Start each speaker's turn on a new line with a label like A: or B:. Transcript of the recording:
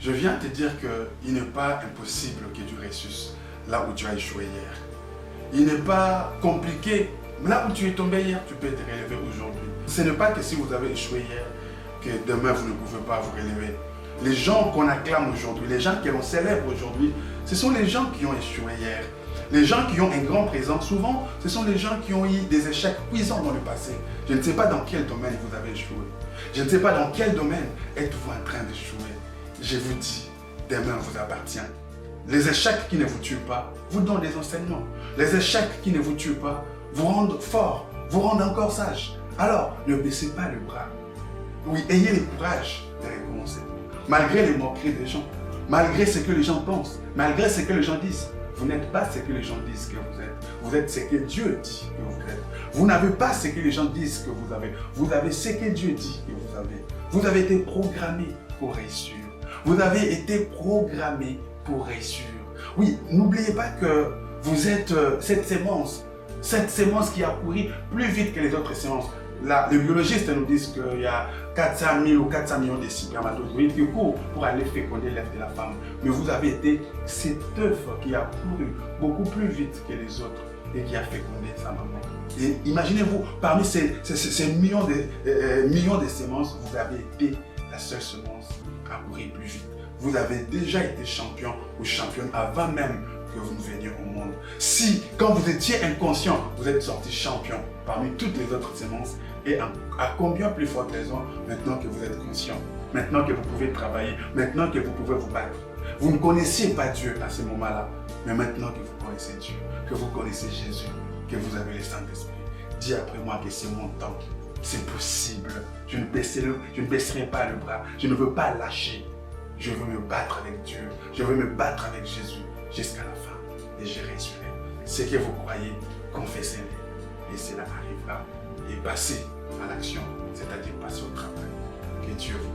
A: Je viens te dire qu'il n'est pas impossible que tu ressuscites là où tu as échoué hier. Il n'est pas compliqué. Là où tu es tombé hier, tu peux te relever aujourd'hui. Ce n'est pas que si vous avez échoué hier, que demain vous ne pouvez pas vous relever. Les gens qu'on acclame aujourd'hui, les gens que l'on célèbre aujourd'hui, ce sont les gens qui ont échoué hier. Les gens qui ont un grand présent, souvent, ce sont les gens qui ont eu des échecs cuisants dans le passé. Je ne sais pas dans quel domaine vous avez échoué. Je ne sais pas dans quel domaine êtes-vous en train d'échouer. Je vous dis, demain vous appartient. Les échecs qui ne vous tuent pas vous donnent des enseignements. Les échecs qui ne vous tuent pas vous rendent fort, vous rendent encore sage. Alors, ne baissez pas le bras. Oui, ayez le courage de recommencer. Malgré les moqueries des gens, malgré ce que les gens pensent, malgré ce que les gens disent. Vous n'êtes pas ce que les gens disent que vous êtes. Vous êtes ce que Dieu dit que vous êtes. Vous n'avez pas ce que les gens disent que vous avez. Vous avez ce que Dieu dit que vous avez. Vous avez été programmé pour réussir. Vous avez été programmé pour réussir. Oui, n'oubliez pas que vous êtes cette sémence qui a couru plus vite que les autres sémences. Les biologistes nous disent qu'il y a 400 000 ou 400 millions de spermatozoïdes qui courent pour aller féconder l'œuf de la femme. Mais vous avez été cet œuf qui a couru beaucoup plus vite que les autres et qui a fécondé sa maman. Et imaginez-vous, parmi ces millions de semences, vous avez été la seule semence à courir plus vite. Vous avez déjà été champion ou championne avant même que vous ne veniez au monde. Si, quand vous étiez inconscient, vous êtes sorti champion parmi toutes les autres semences, et à combien plus forte raison maintenant que vous êtes conscient, maintenant que vous pouvez travailler, maintenant que vous pouvez vous battre. Vous ne connaissiez pas Dieu à ce moment-là, mais maintenant que vous connaissez Dieu, que vous connaissez Jésus, que vous avez le Saint-Esprit, dis après moi que c'est mon temps, c'est possible. Je ne baisserai pas le bras, je ne veux pas lâcher. Je veux me battre avec Dieu, je veux me battre avec Jésus jusqu'à la fin et je réussirai. Ce que vous croyez, confessez-le et cela arrivera. Et passez à l'action, c'est-à-dire passer au travail. Que Dieu vous